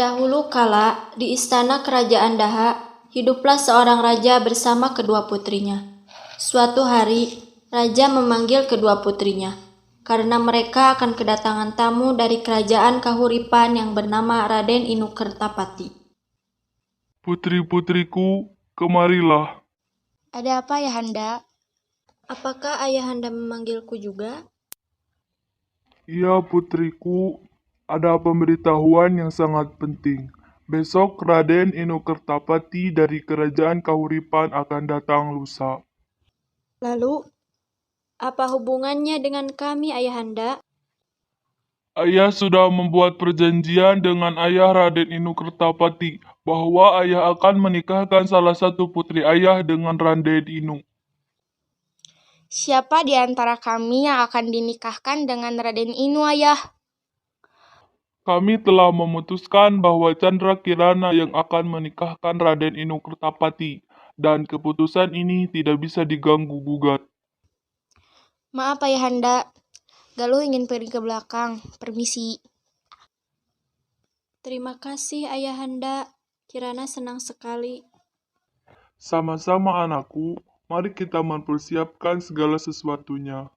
Dahulu kala, di istana kerajaan Daha, hiduplah seorang raja bersama kedua putrinya. Suatu hari, raja memanggil kedua putrinya, karena mereka akan kedatangan tamu dari kerajaan Kahuripan yang bernama Raden Inukertapati. Putri-putriku, kemarilah. Ada apa, Ayahanda? Apakah ayahanda memanggilku juga? Ya, putriku, ada pemberitahuan yang sangat penting. Besok Raden Inukertapati dari kerajaan Kahuripan akan datang lusa. Lalu, apa hubungannya dengan kami, ayahanda? Ayah sudah membuat perjanjian dengan ayah Raden Inukertapati bahwa ayah akan menikahkan salah satu putri ayah dengan Raden Inu. Siapa di antara kami yang akan dinikahkan dengan Raden Inu, Ayah? Kami telah memutuskan bahwa Chandra Kirana yang akan menikahkan Raden Inukertapati, dan keputusan ini tidak bisa diganggu-gugat. Maaf, Ayahanda. Galuh ingin pergi ke belakang. Permisi. Terima kasih, ayahanda. Kirana senang sekali. Sama-sama anakku, mari kita mempersiapkan segala sesuatunya.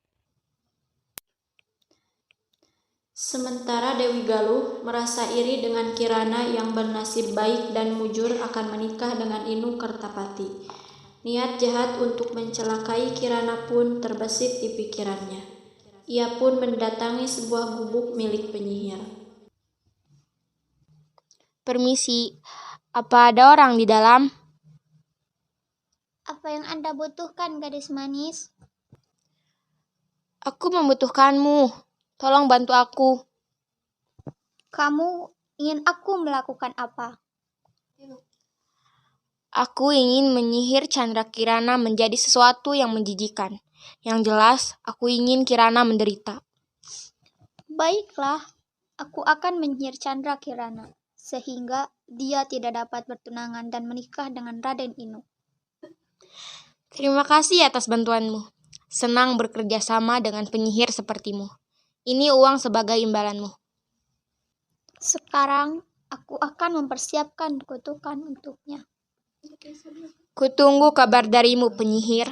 Sementara Dewi Galuh merasa iri dengan Kirana yang bernasib baik dan mujur akan menikah dengan Inukertapati. Niat jahat untuk mencelakai Kirana pun terbesit di pikirannya. Ia pun mendatangi sebuah gubuk milik penyihir. Permisi. Apa ada orang di dalam? Apa yang Anda butuhkan, gadis manis? Aku membutuhkanmu. Tolong bantu aku. Kamu ingin aku melakukan apa? Aku ingin menyihir Chandra Kirana menjadi sesuatu yang menjijikan. Yang jelas, aku ingin Kirana menderita. Baiklah, aku akan menyihir Chandra Kirana, sehingga dia tidak dapat bertunangan dan menikah dengan Raden Inu. Terima kasih atas bantuanmu. Senang bekerja sama dengan penyihir sepertimu. Ini uang sebagai imbalanmu. Sekarang, aku akan mempersiapkan kutukan untuknya. Kutunggu kabar darimu, penyihir.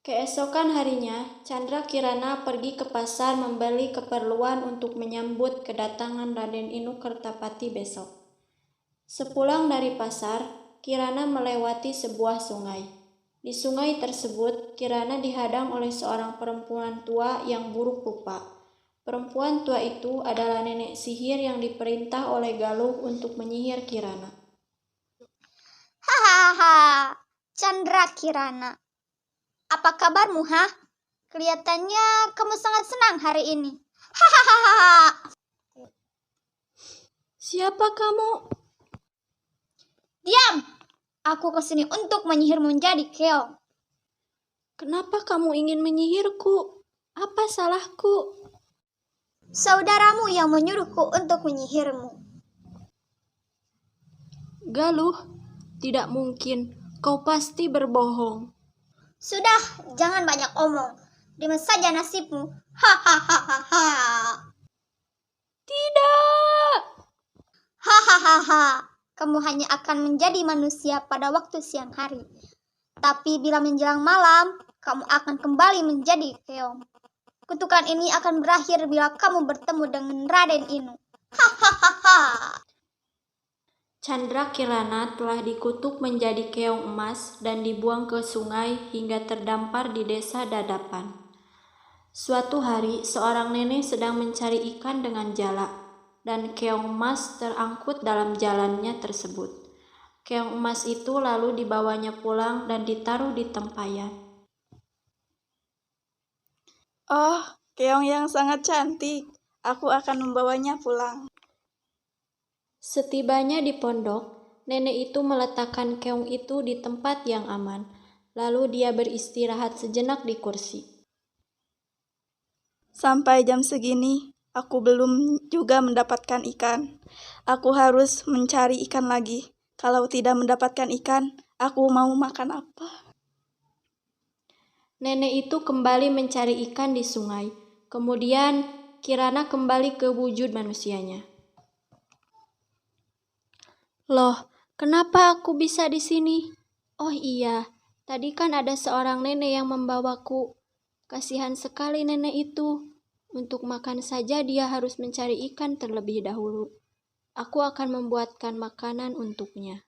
Keesokan harinya, Chandra Kirana pergi ke pasar membeli keperluan untuk menyambut kedatangan Raden Inukertapati besok. Sepulang dari pasar, Kirana melewati sebuah sungai. Di sungai tersebut, Kirana dihadang oleh seorang perempuan tua yang buruk rupa. Perempuan tua itu adalah nenek sihir yang diperintah oleh Galuh untuk menyihir Kirana. Hahaha, Chandra Kirana. Apa kabarmu, ha? Kelihatannya kamu sangat senang hari ini. Hahaha. Siapa kamu? Diam! Aku kesini untuk menyihirmu menjadi keong. Kenapa kamu ingin menyihirku? Apa salahku? Saudaramu yang menyuruhku untuk menyihirmu. Galuh, tidak mungkin. Kau pasti berbohong. Sudah, jangan banyak omong. Terima saja nasibmu. Hahaha. Tidak! Hahaha. Kamu hanya akan menjadi manusia pada waktu siang hari. Tapi bila menjelang malam, kamu akan kembali menjadi keong. Kutukan ini akan berakhir bila kamu bertemu dengan Raden Inu. Hahaha. Chandra Kirana telah dikutuk menjadi keong emas dan dibuang ke sungai hingga terdampar di desa Dadapan. Suatu hari, seorang nenek sedang mencari ikan dengan jala, dan keong emas terangkut dalam jalannya tersebut. Keong emas itu lalu dibawanya pulang dan ditaruh di tempayan. Oh, keong yang sangat cantik. Aku akan membawanya pulang. Setibanya di pondok, nenek itu meletakkan keong itu di tempat yang aman. Lalu dia beristirahat sejenak di kursi. Sampai jam segini, aku belum juga mendapatkan ikan. Aku harus mencari ikan lagi. Kalau tidak mendapatkan ikan, aku mau makan apa? Nenek itu kembali mencari ikan di sungai. Kemudian Kirana kembali ke wujud manusianya. Loh, kenapa aku bisa di sini? Oh iya, tadi kan ada seorang nenek yang membawaku. Kasihan sekali nenek itu. Untuk makan saja dia harus mencari ikan terlebih dahulu. Aku akan membuatkan makanan untuknya.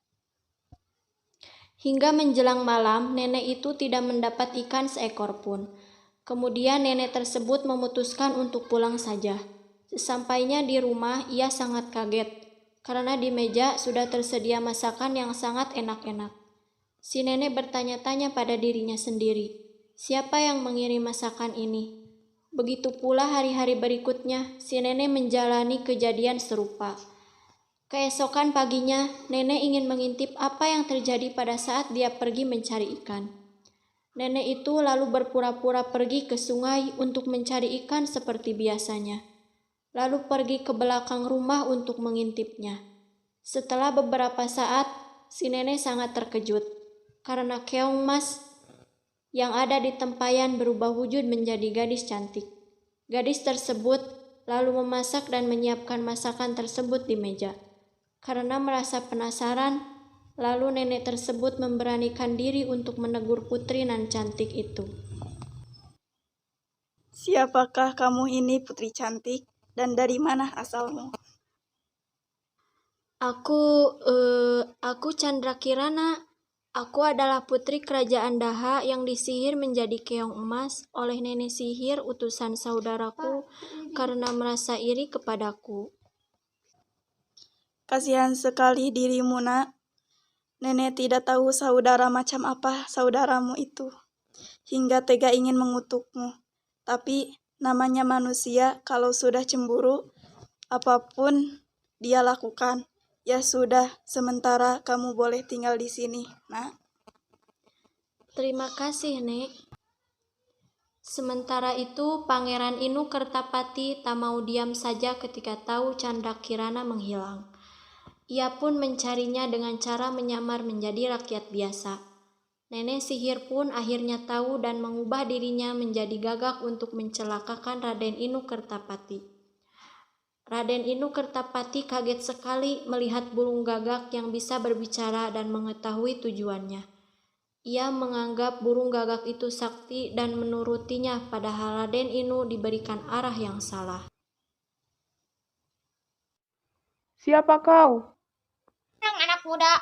Hingga menjelang malam, nenek itu tidak mendapat ikan seekor pun. Kemudian nenek tersebut memutuskan untuk pulang saja. Sesampainya di rumah, ia sangat kaget, karena di meja sudah tersedia masakan yang sangat enak-enak. Si nenek bertanya-tanya pada dirinya sendiri, siapa yang mengirim masakan ini? Begitu pula hari-hari berikutnya, si nenek menjalani kejadian serupa. Keesokan paginya, nenek ingin mengintip apa yang terjadi pada saat dia pergi mencari ikan. Nenek itu lalu berpura-pura pergi ke sungai untuk mencari ikan seperti biasanya, lalu pergi ke belakang rumah untuk mengintipnya. Setelah beberapa saat, si nenek sangat terkejut, karena keong emas yang ada di tempayan berubah wujud menjadi gadis cantik. Gadis tersebut lalu memasak dan menyiapkan masakan tersebut di meja. Karena merasa penasaran, lalu nenek tersebut memberanikan diri untuk menegur putri nan cantik itu. Siapakah kamu ini, putri cantik? Dan dari mana asalmu? Aku Chandra Kirana. Aku adalah putri kerajaan Daha yang disihir menjadi keong emas oleh nenek sihir utusan saudaraku karena merasa iri kepadaku. Kasihan sekali dirimu, nak. Nenek tidak tahu saudara macam apa saudaramu itu, hingga tega ingin mengutukmu. Tapi namanya manusia, kalau sudah cemburu, apapun dia lakukan. Ya sudah, sementara kamu boleh tinggal di sini, nak. Terima kasih, Nek. Sementara itu, Pangeran Inu Kertapati tak mau diam saja ketika tahu Chandra Kirana menghilang. Ia pun mencarinya dengan cara menyamar menjadi rakyat biasa. Nenek sihir pun akhirnya tahu dan mengubah dirinya menjadi gagak untuk mencelakakan Raden Inu Kertapati. Raden Inu Kertapati kaget sekali melihat burung gagak yang bisa berbicara dan mengetahui tujuannya. Ia menganggap burung gagak itu sakti dan menurutinya, padahal Raden Inu diberikan arah yang salah. Siapa kau? Anak muda,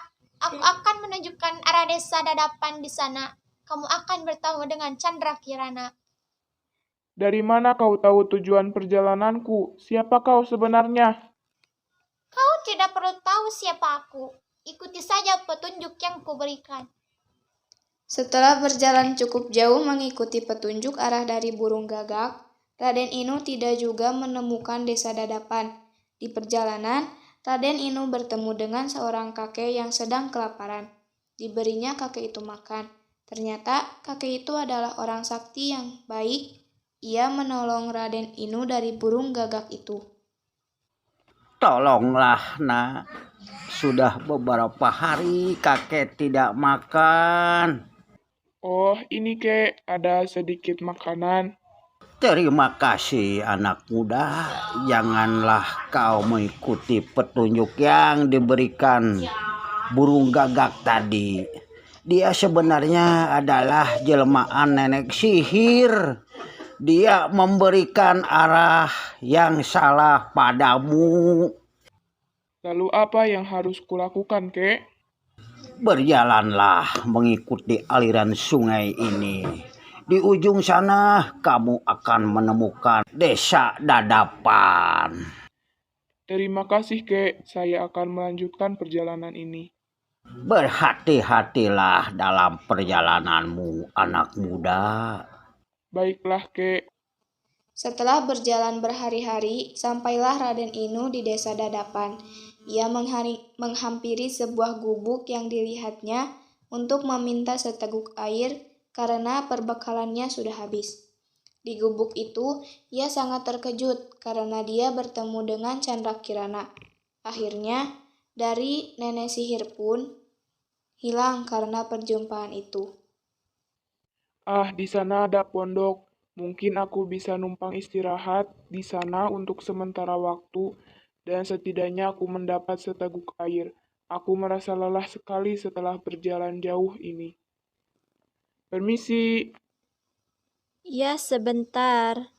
aku akan menunjukkan arah desa Dadapan di sana. Kamu akan bertemu dengan Chandra Kirana. Dari mana kau tahu tujuan perjalananku? Siapa kau sebenarnya? Kau tidak perlu tahu siapa aku. Ikuti saja petunjuk yang kuberikan. Setelah berjalan cukup jauh mengikuti petunjuk arah dari burung gagak, Raden Inu tidak juga menemukan desa Dadapan. Di perjalanan, Raden Inu bertemu dengan seorang kakek yang sedang kelaparan. Diberinya kakek itu makan. Ternyata kakek itu adalah orang sakti yang baik. Ia menolong Raden Inu dari burung gagak itu. Tolonglah, nak. Sudah beberapa hari kakek tidak makan. Oh, ini kek, ada sedikit makanan. Terima kasih, anak muda. Janganlah kau mengikuti petunjuk yang diberikan burung gagak tadi. Dia sebenarnya adalah jelmaan nenek sihir. Dia memberikan arah yang salah padamu. Lalu apa yang harus kulakukan, kek? Berjalanlah mengikuti aliran sungai ini. Di ujung sana kamu akan menemukan desa Dadapan. Terima kasih, kek. Saya akan melanjutkan perjalanan ini. Berhati-hatilah dalam perjalananmu, anak muda. Baiklah, kek. Setelah berjalan berhari-hari, sampailah Raden Inu di desa Dadapan. Ia menghampiri sebuah gubuk yang dilihatnya untuk meminta seteguk air karena perbekalannya sudah habis. Di gubuk itu, ia sangat terkejut karena dia bertemu dengan Chandra Kirana. Akhirnya, dari nenek sihir pun hilang karena perjumpaan itu. Ah, di sana ada pondok. Mungkin aku bisa numpang istirahat di sana untuk sementara waktu, dan setidaknya aku mendapat seteguk air. Aku merasa lelah sekali setelah berjalan jauh ini. Permisi, Ya, sebentar.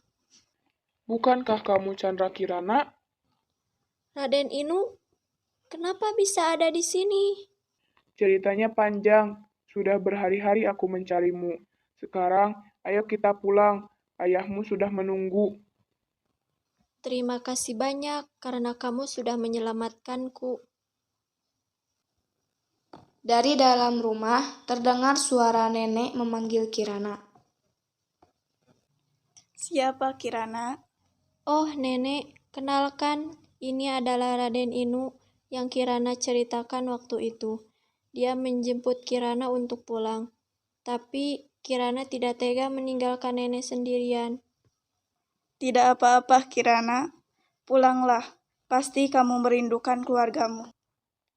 bukankah kamu Chandra Kirana? Raden Inu, kenapa bisa ada di sini? Ceritanya panjang, sudah berhari-hari aku mencarimu. Sekarang, ayo kita pulang, ayahmu sudah menunggu. Terima kasih banyak karena kamu sudah menyelamatkanku. Dari dalam rumah terdengar suara nenek memanggil Kirana. Siapa Kirana? Oh, Nenek, kenalkan, ini adalah Raden Inu yang Kirana ceritakan waktu itu. Dia menjemput Kirana untuk pulang. Tapi Kirana tidak tega meninggalkan nenek sendirian. Tidak apa-apa Kirana. Pulanglah, pasti kamu merindukan keluargamu.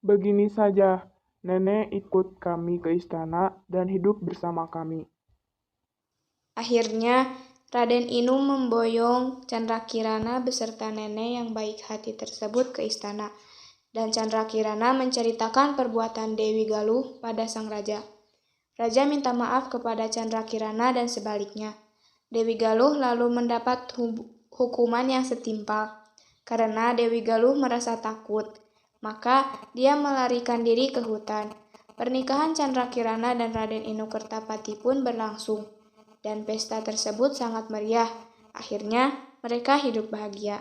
Begini saja, nenek ikut kami ke istana dan hidup bersama kami. Akhirnya, Raden Inu memboyong Chandra Kirana beserta nenek yang baik hati tersebut ke istana. Dan Chandra Kirana menceritakan perbuatan Dewi Galuh pada sang raja. Raja minta maaf kepada Chandra Kirana dan sebaliknya. Dewi Galuh lalu mendapat hukuman yang setimpal. Karena Dewi Galuh merasa takut, maka dia melarikan diri ke hutan. Pernikahan Chandra Kirana dan Raden Inu Kertapati pun berlangsung. Dan pesta tersebut sangat meriah. Akhirnya, mereka hidup bahagia.